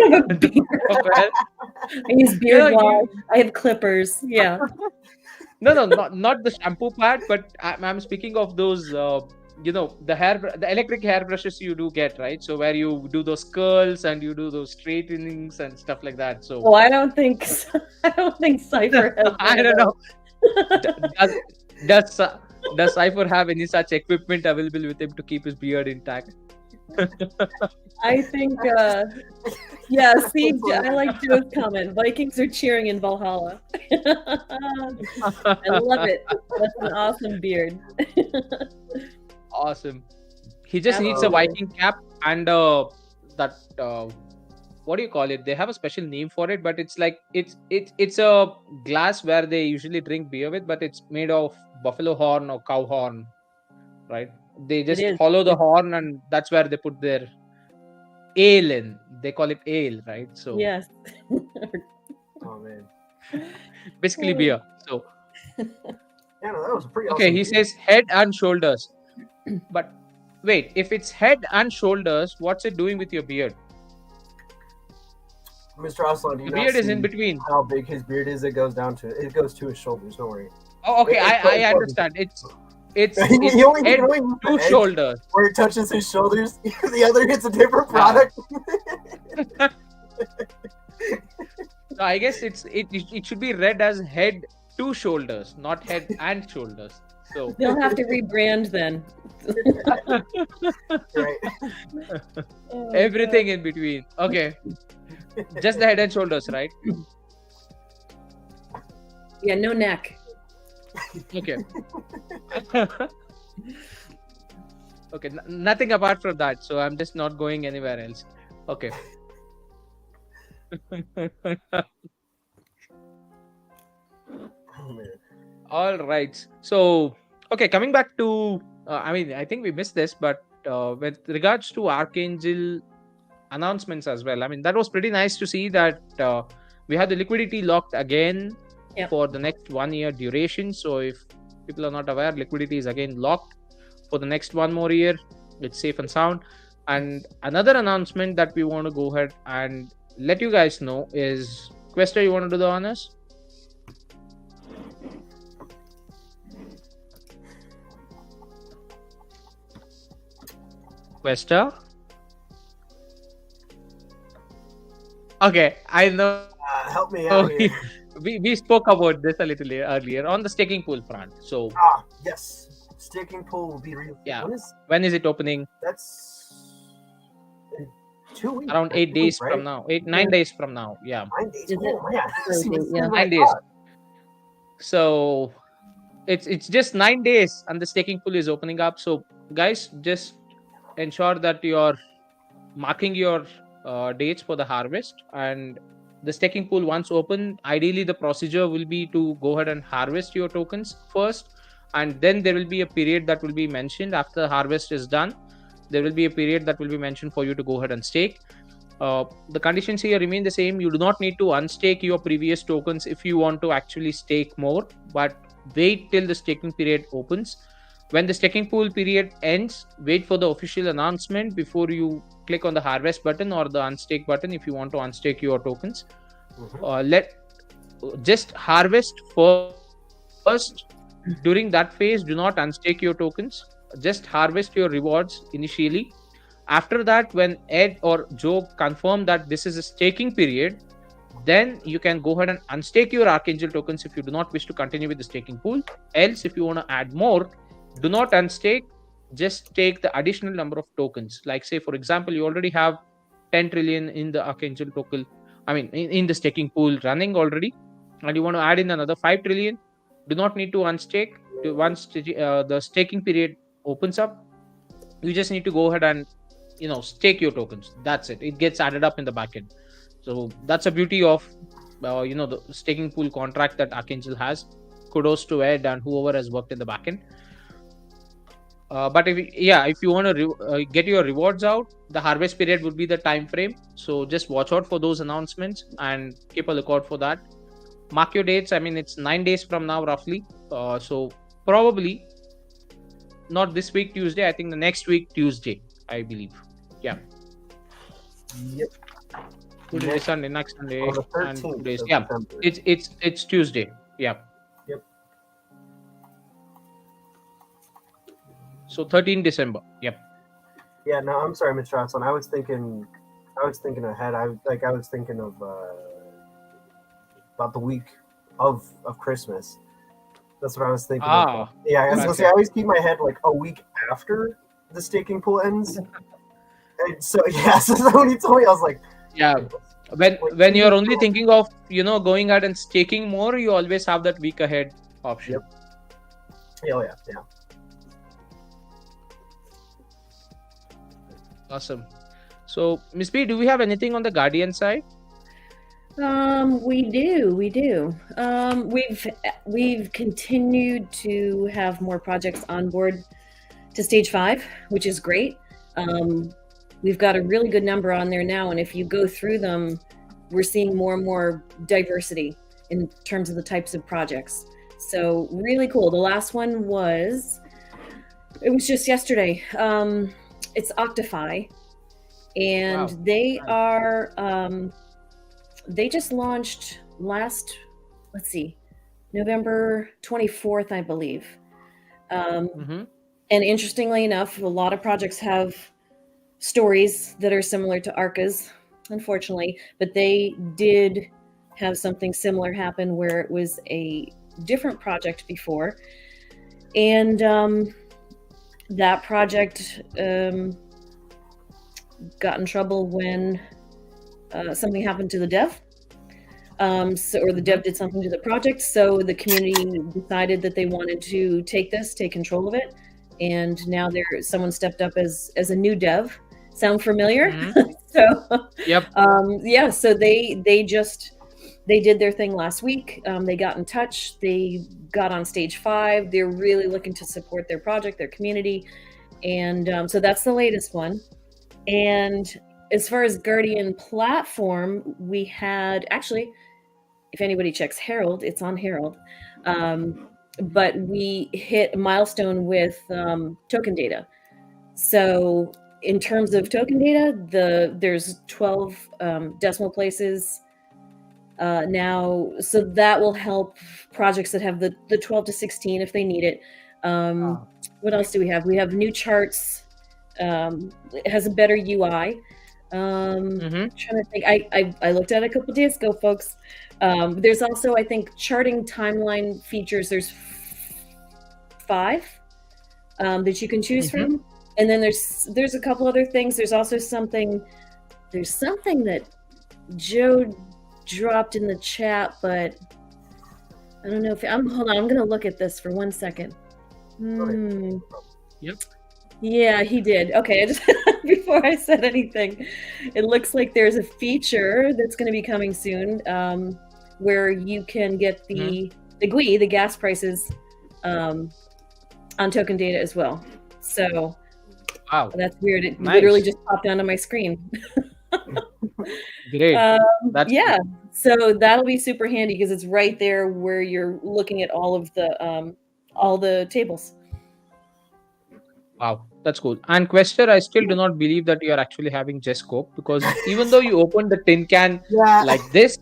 use beard wash. I have clippers. Yeah. No, not the shampoo part, but I'm speaking of those, the electric hairbrushes you do get, right? So where you do those curls and you do those straightenings and stuff like that. So I don't think Cypher has. I don't know. Does Cypher have any such equipment available with him to keep his beard intact? I think, see, I like Joe's comment. Vikings are cheering in Valhalla. I love it. That's an awesome beard. Awesome. He just needs a Viking cap and that what do you call it? They have a special name for it, but it's like it's a glass where they usually drink beer with, but it's made of buffalo horn or cow horn, right? They just follow the horn, and that's where they put their ale in. They call it ale, right? So yes. Oh man. Basically beer. So yeah, no, that was pretty awesome. Okay, he says head and shoulders. But wait, if it's head and shoulders, what's it doing with your beard? Mr. Aslan, do you the beard is in between. How big his beard is? It goes to his shoulders. Don't worry. Oh, okay. I understand. It's head to shoulders. Where it touches his shoulders, the other hits a different product. So I guess it should be read as head to shoulders, not head and shoulders. So they'll have to rebrand then. Everything in between. Okay. Just the head and shoulders, right? Yeah, no neck. Okay. Okay, nothing apart from that. So I'm just not going anywhere else. Okay. Oh man. All right. So, okay, coming back to, I think we missed this, but with regards to Archangel announcements as well, I mean, that was pretty nice to see that we had the liquidity locked again Yep. for the next 1 year duration. So, if people are not aware, liquidity is again locked for the next 1 more year. It's safe and sound. And another announcement that we want to go ahead and let you guys know is, Quester, you want to do the honors? Quester? Okay, I know Help me out here. we spoke about this a little earlier on the staking pool front. So Yes. Staking pool will be yeah, When when is it opening? that's in 2 weeks. Around 8 days right? from now, 9 days from now. Yeah, 9 days. Is Oh it- man. Thursday, See, this yeah. is 9 days. So it's just 9 days and the staking pool is opening up. So guys, just ensure that you're marking your dates for the harvest, and the staking pool once open, ideally the procedure will be to go ahead and harvest your tokens first, and then there will be a period that will be mentioned after the harvest is done. There will be a period that will be mentioned for you to go ahead and stake. The conditions here remain the same. You do not need to unstake your previous tokens if you want to actually stake more, but wait till the staking period opens. When the staking pool period ends, wait for the official announcement before you click on the harvest button or the unstake button if you want to unstake your tokens. Just harvest first. During that phase, do not unstake your tokens. Just harvest your rewards initially. After that, when Ed or Joe confirm that this is a staking period, then you can go ahead and unstake your Archangel tokens if you do not wish to continue with the staking pool. Else, if you want to add more, do not unstake, just take the additional number of tokens. Like, say, for example, you already have 10 trillion in the Archangel token, in the staking pool running already, and you want to add in another 5 trillion, do not need to unstake. Once the staking period opens up, you just need to go ahead and stake your tokens. That's it. It gets added up in the backend. So that's a beauty of the staking pool contract that Archangel has. Kudos to Ed and whoever has worked in the backend. But if you want to get your rewards out, the harvest period would be the time frame. So just watch out for those announcements and keep a lookout for that. Mark your dates. I mean, it's 9 days from now roughly. So probably not this week Tuesday. I think the next week Tuesday, I believe. Yeah. Yep. Today is Sunday, next Sunday, On the and 13th 2 days. of Yeah, September. it's Tuesday. Yeah. Yep. So 13 December. Yep. Yeah, no, I'm sorry, Mr. Johnson. I was thinking ahead. I was thinking of about the week of Christmas. That's what I was thinking. Of. Yeah, I was gonna say I always keep my head like a week after the staking pool ends. And so so when he told me, I was like, yeah. When you're only thinking of going out and staking more, you always have that week ahead option. Yep. Yeah. Awesome. So, Miss B, do we have anything on the Guardian side? We do. We've continued to have more projects on board to stage 5, which is great. We've got a really good number on there now, and if you go through them, we're seeing more and more diversity in terms of the types of projects. So really cool. The last one was just yesterday. It's Octify, and Wow. they are they just launched November 24th, I believe. And interestingly enough, a lot of projects have stories that are similar to Arca's, unfortunately, but they did have something similar happen where it was a different project before, and that project got in trouble when something happened to the dev. or the dev did something to the project. So the community decided that they wanted to take control of it, and now someone stepped up as a new dev. Sound familiar? Mhm. So Yep. yeah, so they did their thing last week. They got in touch. They got on stage 5. They're really looking to support their project, their community, and so that's the latest one. And as far as Guardian platform, we had actually, if anybody checks Herald, it's on Herald. But we hit a milestone with token data. So in terms of token data, there's 12 decimal places now. So that will help projects that have the 12 to 16 if they need it. What else do we have? We have new charts. It has a better UI. Mhm. Trying to think. I looked at it a couple days ago, folks. There's also, I think, charting timeline features. There's 5 that you can choose Mhm. from, and then there's a couple other things. There's also something. There's something that Joe dropped in the chat, but I don't know if hold on. I'm gonna look at this for 1 second. Yep. Yeah, he did. Okay, before I said anything, it looks like there's a feature that's going to be coming soon, where you can get the GUI, the gas prices, on token data as well. So Wow. that's weird. It Nice. literally just popped onto my screen. Great. That's yeah. So that'll be super handy because it's right there where you're looking at all the tables. Wow, that's cool. And Quester, I still do not believe that you are actually having Jescope, because even though you opened the tin can Yeah. like this,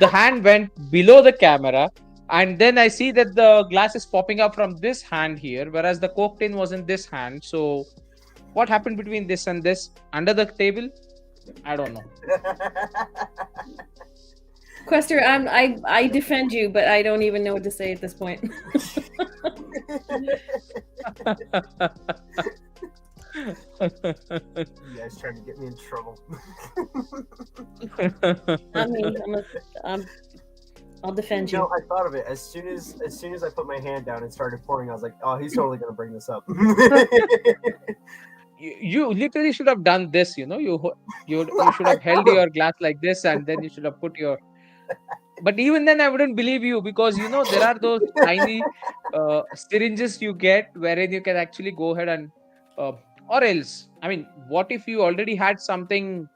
the hand went below the camera, and then I see that the glass is popping up from this hand here, whereas the Coke tin was in this hand. So what happened between this and this under the table? I don't know. Quester, I defend you, but I don't even know what to say at this point. You guys trying to get me in trouble. Not me. I'll defend you. No, I thought of it as soon as I put my hand down and started pouring. I was like, "Oh, he's totally gonna bring this up." You literally should have done this. You should have held your glass like this, and then you should have put your. But even then, I wouldn't believe you, because there are those tiny syringes you get wherein you can actually go ahead and, or else, I mean, what if you already had something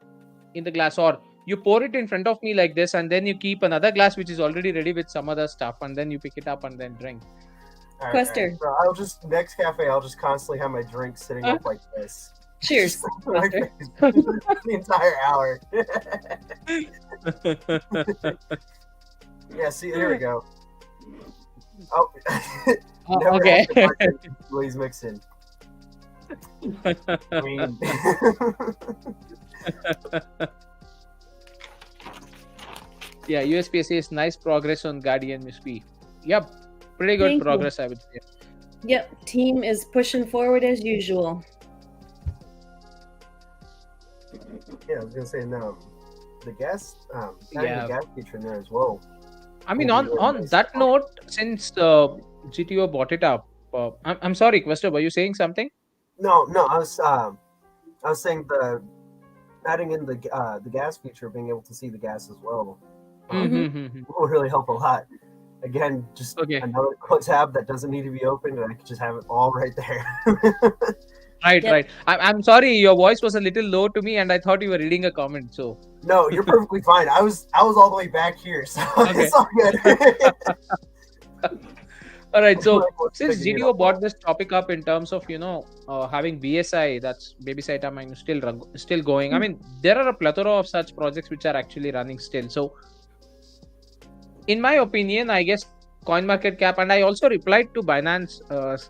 in the glass, or you pour it in front of me like this, and then you keep another glass which is already ready with some other stuff, and then you pick it up and then drink. All Quester. So I'll just next cafe. I'll just constantly have my drink sitting up like this. Cheers, Like Quester. the entire hour. Yeah, see, there we go. Oh, never Okay. had to bartend while he's mixing. I mean, Yeah, USPSA is nice progress on Guardian Miss P. Yep, pretty good Thank you. progress, I would say. Yep, team is pushing forward as usual. yeah, I was gonna say no. The gas, having Yeah. the gas feature in there as well. I mean, Will be really on nice. that note, since GTO bought it up, I'm sorry, Quester, were you saying something? No, I was saying adding in the gas feature, being able to see the gas as well, Mhm. will really help a lot. Again, just Okay. another tab that doesn't need to be opened, and I could just have it all right there. Right, Yep. right. I'm sorry, your voice was a little low to me, and I thought you were reading a comment. So No, you're perfectly fine. I was all the way back here, so Okay. it's all good. all right. So Like, since figuring it GTO out. bought this topic up in terms of having BSI, that's baby item, and still going. I mean, there are a plethora of such projects which are actually running still. So in my opinion, I guess CoinMarketCap, and I also replied to Binance as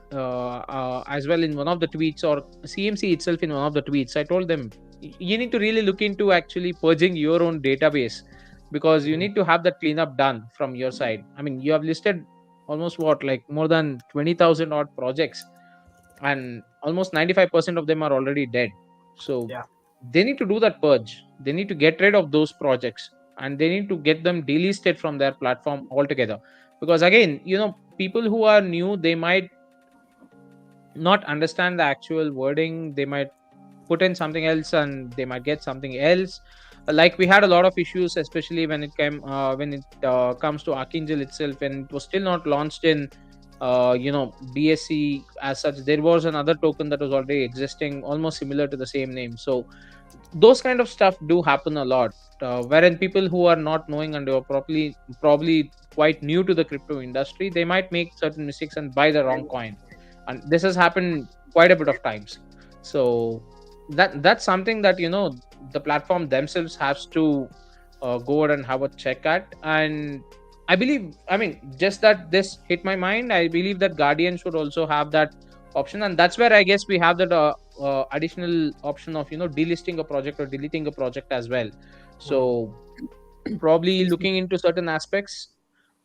well in one of the tweets, or CMC itself in one of the tweets. I told them you need to really look into actually purging your own database, because you need to have that cleanup done from your side. I mean, you have listed almost more than 20,000 odd projects, and almost 95% of them are already dead. So Yeah. they need to do that purge. They need to get rid of those projects. and they need to get them delisted from their platform altogether. Because again, people who are new, they might not understand the actual wording. They might put in something else and they might get something else. Like we had a lot of issues, especially when it comes to Archangel itself, when it was still not launched in BSC as such. There was another token that was already existing, almost similar to the same name. So those kind of stuff do happen a lot, wherein people who are not knowing and are probably quite new to the crypto industry, they might make certain mistakes and buy the wrong coin, and this has happened quite a bit of times. So that's something that the platform themselves has to go out and have a check at. And just that this hit my mind, I believe that Guardian should also have that option, and that's where I guess we have that additional option of delisting a project or deleting a project as well. So probably looking into certain aspects,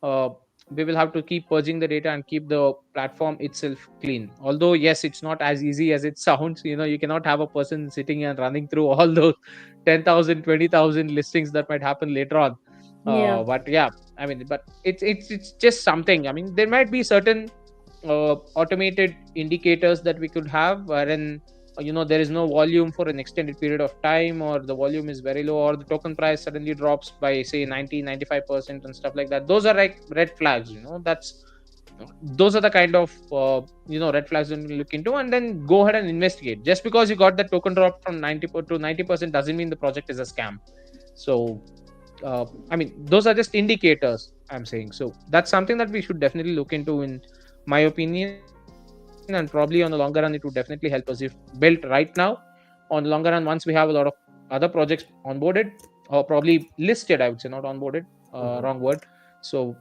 uh, we will have to keep purging the data and keep the platform itself clean. Although yes, it's not as easy as it sounds. You cannot have a person sitting and running through all those 10,000, 20,000 listings that might happen later on. Yeah. But yeah, but it's just something. There might be certain automated indicators that we could have, wherein there is no volume for an extended period of time, or the volume is very low, or the token price suddenly drops by say 90-95% and stuff like that. Those are like red flags. Those are the kind of red flags that we look into, and then go ahead and investigate. Just because you got the token drop from 90 to 90% doesn't mean the project is a scam. So those are just indicators, I'm saying. So that's something that we should definitely look into, in my opinion. And probably on the longer run, it would definitely help us if built right now. On the longer run, once we have a lot of other projects onboarded, or probably listed, I would say, not onboarded, wrong word. So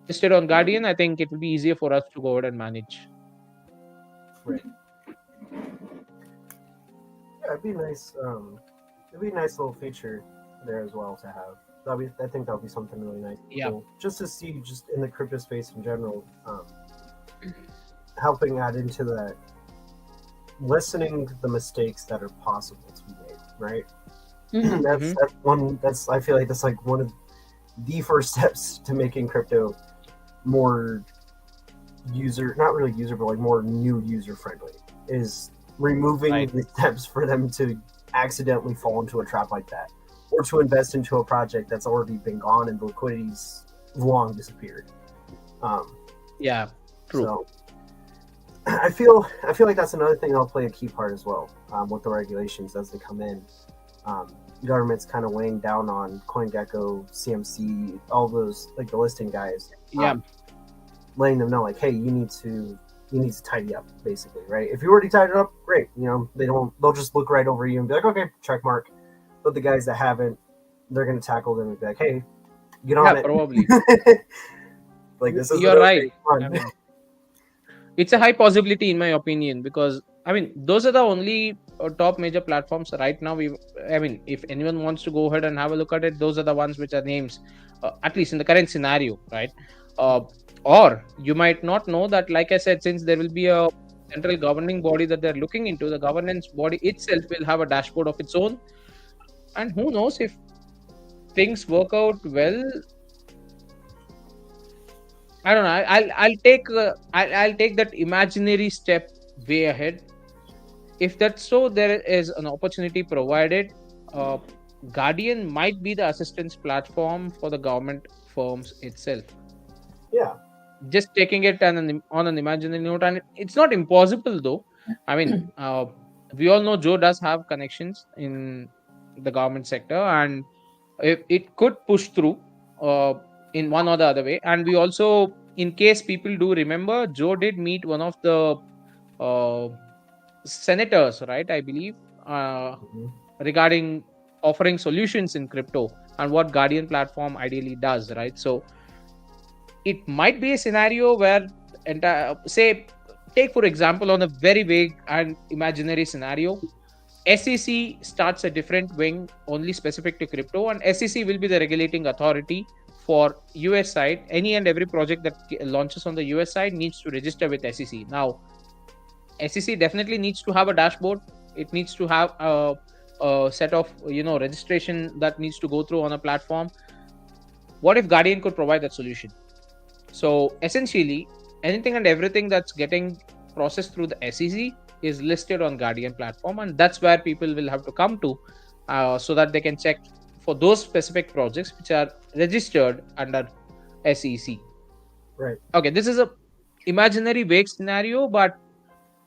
listed on Guardian, I think it will be easier for us to go ahead and manage. Right. Yeah, it'd be nice. It'd be a nice little feature there as well to have. I think that would be something really nice. Yeah. Cool. Just to see, just in the crypto space in general, helping add into that, lessening the mistakes that are possible to be made. Right. That's I feel like that's like one of the first steps to making crypto more not really user, but like more new user friendly, is removing the steps for them to accidentally fall into a trap like that, or to invest into a project that's already been gone and the liquidity's long disappeared. Yeah, true. So I feel like that's another thing that'll play a key part as well, with the regulations as they come in. The government's kind of weighing down on CoinGecko, CMC, all those, like the listing guys. Letting them know, like, hey, you need to tidy up, basically, right? If you already tied it up, great. They'll just look right over you and be like, okay, check mark. But the guys that haven't, they're gonna tackle them and be like, hey, get on it. Probably. Like, this is, you're right. It's a high possibility, in my opinion, because those are the only top major platforms right now. If anyone wants to go ahead and have a look at it, those are the ones which are names, at least in the current scenario, right? Or you might not know that, like I said, since there will be a central governing body that they're looking into, the governance body itself will have a dashboard of its own. And who knows, if things work out well, I don't know. I'll take that imaginary step way ahead. If that's so, there is an opportunity provided. Guardian might be the assistance platform for the government firms itself. Yeah. Just taking it on an imaginary note, and it's not impossible though. We all know Joe does have connections in the government sector, and it could push through in one or the other way. And we also, in case people do remember, Joe did meet one of the senators, right? I believe, regarding offering solutions in crypto and what Guardian platform ideally does, right? So it might be a scenario where, take for example, on a very vague and imaginary scenario, SEC starts a different wing only specific to crypto, and SEC will be the regulating authority for US side. Any and every project that launches on the US side needs to register with SEC. Now, SEC definitely needs to have a dashboard. It needs to have a set of registration that needs to go through on a platform. What if Guardian could provide that solution? So essentially, anything and everything that's getting processed through the SEC is listed on Guardian platform, and that's where people will have to come to, so that they can check for those specific projects which are registered under SEC. Right. Okay, this is a imaginary vague scenario, but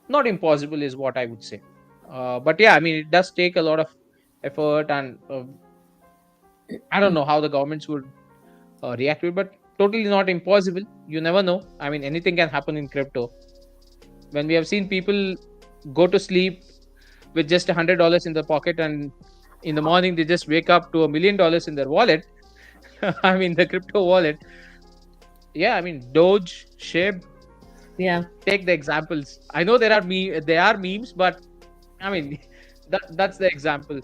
not impossible is what I would say. But yeah, I mean, it does take a lot of effort, and I don't know how the governments would react to it, but totally not impossible. You never know. I mean, anything can happen in crypto. When we have seen people go to sleep with just $100 in their pocket, and in the morning they just wake up to $1 million in their wallet. I mean, the crypto wallet. Yeah, I mean, Doge, Shib, Yeah. take the examples. I know there are memes, but I mean, that's the example.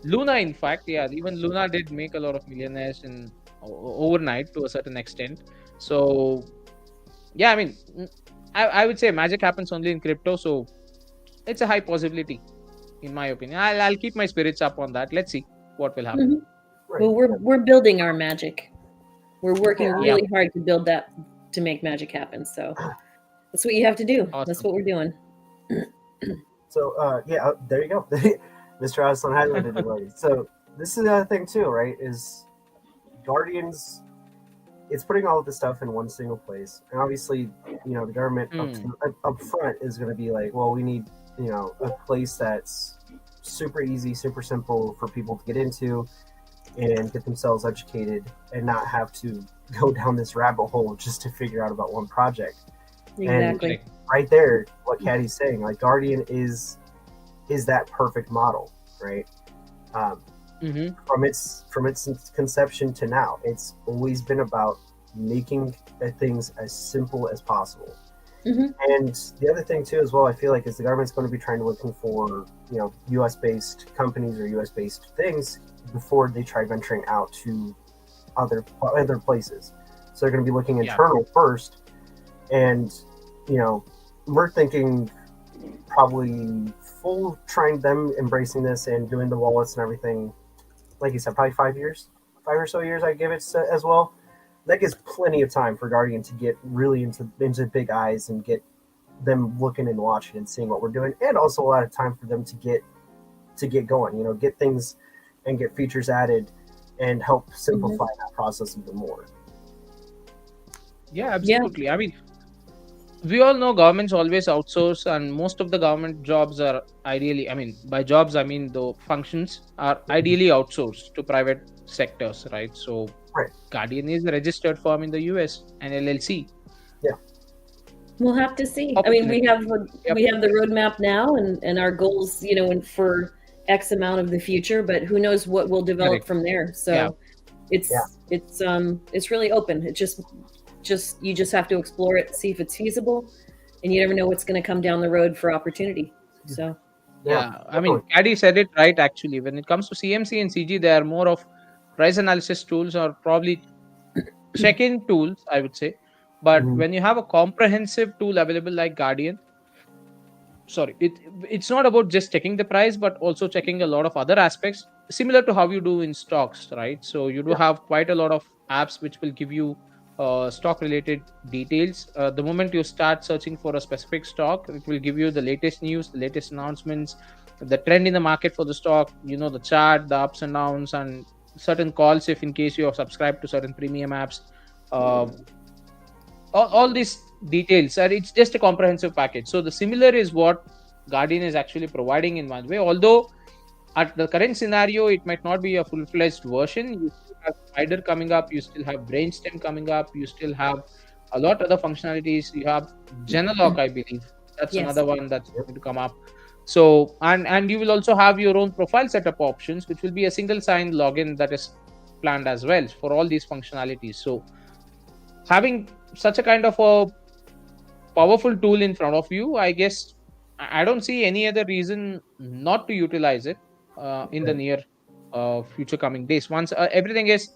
Luna, in fact, yeah, even Luna did make a lot of millionaires in overnight to a certain extent. So yeah, I mean, I would say magic happens only in crypto, so it's a high possibility, in my opinion. I'll keep my spirits up on that. Let's see what will happen. Mhm. Well, we're building our magic. We're working Yeah. really hard to build that, to make magic happen. So that's what you have to do. Awesome. That's what we're doing. So there you go. Mr. Aslan highlighted it already. So this is the other thing too, right? Is Guardians, it's putting all of this stuff in one single place, and obviously, the government up front is going to be like, well, we need a place that's super easy, super simple for people to get into and get themselves educated, and not have to go down this rabbit hole just to figure out about one project. Exactly. And right there, what Caddy's saying, like Guardian is that perfect model, right? From its conception to now, it's always been about making things as simple as possible. And the other thing too, as well, I feel like, is the government's going to be trying to looking for U.S. based companies or U.S. based things before they try venturing out to other places. So they're going to be looking internal first, and we're thinking probably full trying them embracing this and doing the wallets and everything. Like you said, probably 5 or so years. I give it as well. That gives plenty of time for Guardian to get really into big eyes and get them looking and watching and seeing what we're doing, and also a lot of time for them to get going. Get things and get features added and help simplify that process even more. Yeah, absolutely. I mean, we all know governments always outsource, and most of the government jobs are ideally, I mean, by jobs, I mean the functions are ideally outsourced to private sectors, right? So Guardian is a registered firm in the US, an LLC. Yeah. We'll have to see. I mean, we have the roadmap now, and our goals, and for X amount of the future, but who knows what will develop from there. So it's really open. It just you just have to explore it, see if it's feasible, and you never know what's going to come down the road for opportunity. So I mean, Caddy said it right. Actually, when it comes to CMC and CG, they are more of price analysis tools, or probably check-in tools, I would say. But when you have a comprehensive tool available like Guardian, it's not about just checking the price, but also checking a lot of other aspects, similar to how you do in stocks, right? So you do have quite a lot of apps which will give you stock related details. The moment you start searching for a specific stock, it will give you the latest news, the latest announcements, the trend in the market for the stock, the chart, the ups and downs, and certain calls if in case you are subscribed to certain premium apps. All these details, it's just a comprehensive package. So the similar is what Guardian is actually providing in one way, although at the current scenario it might not be a full-fledged version. You still have Spider coming up, you still have Brainstem coming up, you still have a lot of other functionalities. You have Genalock, I believe, that's another one that's going to come up. So and you will also have your own profile setup options, which will be a single sign login that is planned as well for all these functionalities. So having such a kind of a powerful tool in front of you, I guess I don't see any other reason not to utilize it in the near future coming days. Once everything is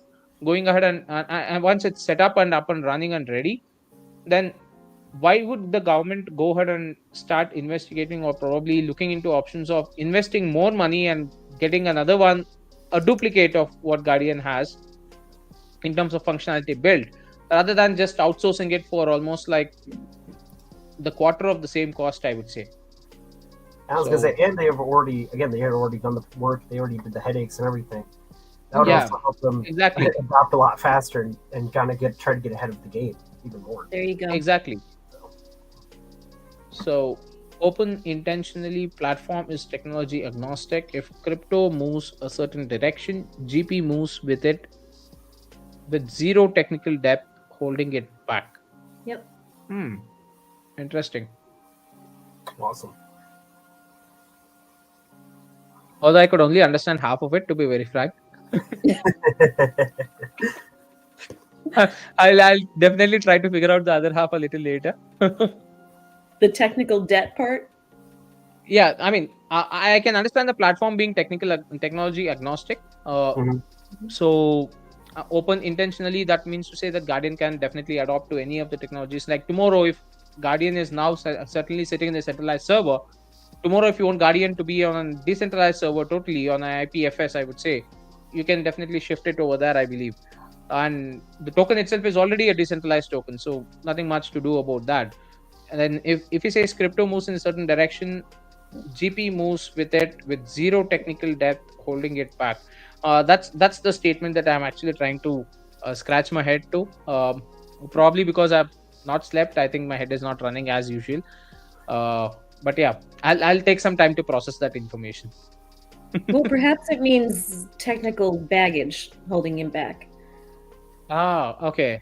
going ahead and once it's set up and running and ready, then why would the government go ahead and start investigating or probably looking into options of investing more money and getting another one, a duplicate of what Guardian has in terms of functionality built, rather than just outsourcing it for almost like the quarter of the same cost, I would say. I was gonna say, and they had already done the work. They already did the headaches and everything. That would Yeah, also help them exactly. adopt a lot faster and kind of try to get ahead of the game even more. There you go. Exactly. So open intentionally platform is technology agnostic. If crypto moves a certain direction, GP moves with it with zero technical depth holding it back. Yep. Interesting. Awesome. Although I could only understand half of it, to be very frank. I'll definitely try to figure out the other half a little later. The technical debt part? Yeah, I mean, I can understand the platform being technology agnostic. Mhm. So open intentionally, that means to say that Guardian can definitely adopt to any of the technologies. Like tomorrow, if Guardian is now certainly sitting in a centralized server, tomorrow if you want Guardian to be on a decentralized server totally on an IPFS, I would say, you can definitely shift it over there, I believe. And the token itself is already a decentralized token, so nothing much to do about that. And then if he says crypto moves in a certain direction, GP moves with it with zero technical depth holding it back. That's the statement that I'm actually trying to scratch my head to. Probably because I've not slept. I think my head is not running as usual. But yeah, I'll take some time to process that information. Well, perhaps it means technical baggage holding him back. Okay.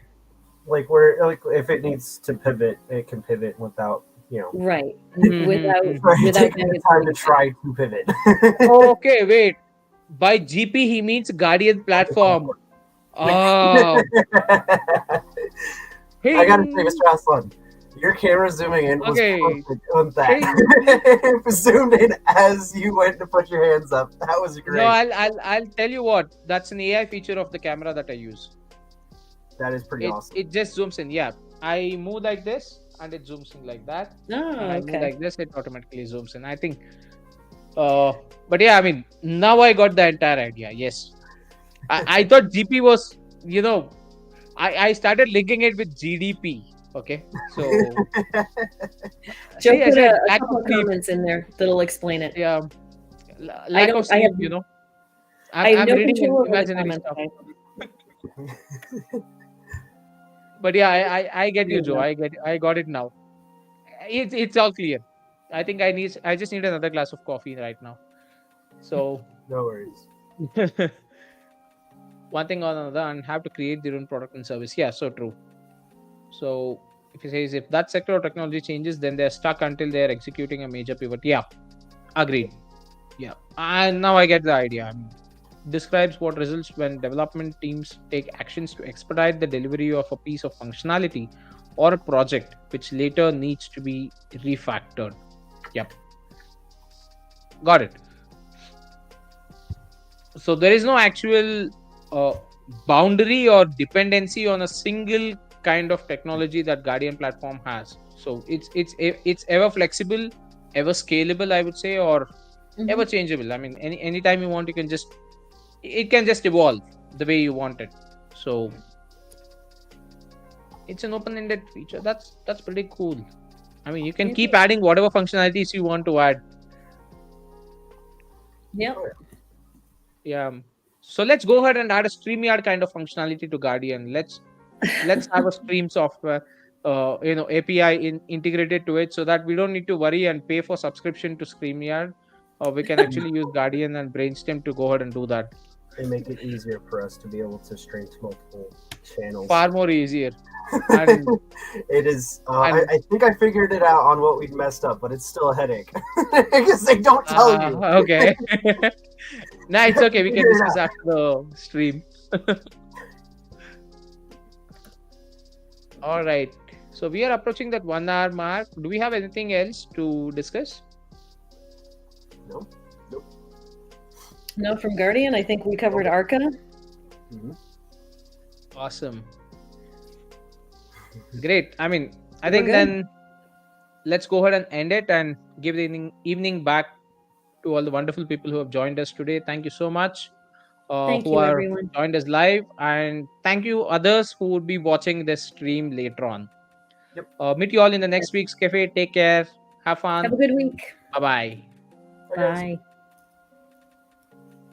Like if it needs to pivot, it can pivot without Right. Mhm, Without mhm. taking the time to try to pivot. Okay, wait. By GP, he means Guardian platform. Oh, I gotta say, Hing. Mr. Aslan, your camera zooming in was Okay. perfect on that. Hing. It zoomed in as you went to put your hands up. That was great. No, I'll tell you what. That's an AI feature of the camera that I use. That is pretty awesome. It just zooms in. Yeah, I move like this, and it zooms in like that. Oh, And I move okay. like this, it automatically zooms in. I think. But yeah, I mean, now I got the entire idea. Yes, I thought GP was, I started linking it with GDP. Okay, so Joe see, I put said a lack couple of sleep. comments in there that'll explain it. Yeah, lack of I sleep. have I'm no reading control over the imaginary comments. stuff. Okay. But yeah, I get you, There you Joe. go. I got it now. It's all clear. I think I just need another glass of coffee right now. So No worries. one thing or another, and have to create their own product and service. Yeah, so true. So if he says if that sector of technology changes, then they're stuck until they're executing a major pivot. Yeah, agreed. Yeah, and now I get the idea. Describes what results when development teams take actions to expedite the delivery of a piece of functionality or a project which later needs to be refactored. Yep, got it. So there is no actual boundary or dependency on a single kind of technology that Guardian platform has. So it's ever flexible, ever scalable, I would say, or ever changeable. I mean, anytime you want, it can just evolve the way you want it. So it's an open-ended feature. That's pretty cool. I mean, you can keep adding whatever functionalities you want to add. Yep. Yeah. So let's go ahead and add a StreamYard kind of functionality to Guardian. Let's have a stream software, API integrated to it, so that we don't need to worry and pay for subscription to StreamYard. We can actually use Guardian and Brainstem to go ahead and do that. They make it easier for us to be able to stream to multiple channels. Far more easier. And it is. I think I figured it out on what we'd messed up, but it's still a headache because they don't tell you. Okay. Nah, it's okay. We can discuss after the stream. All right. So we are approaching that 1 hour mark. Do we have anything else to discuss? No. No, from Guardian, I think we covered Archa. Mm-hmm. Awesome. Great. I mean, I We're think good. then let's go ahead and end it and give the evening back to all the wonderful people who have joined us today. Thank you so much, Thank who you, are everyone. joined us live, and thank you others who would be watching this stream later on. Yep. Meet you all in the next week's cafe. Take care. Have Have a fun. good week. Bye bye. Bye, guys. Bye.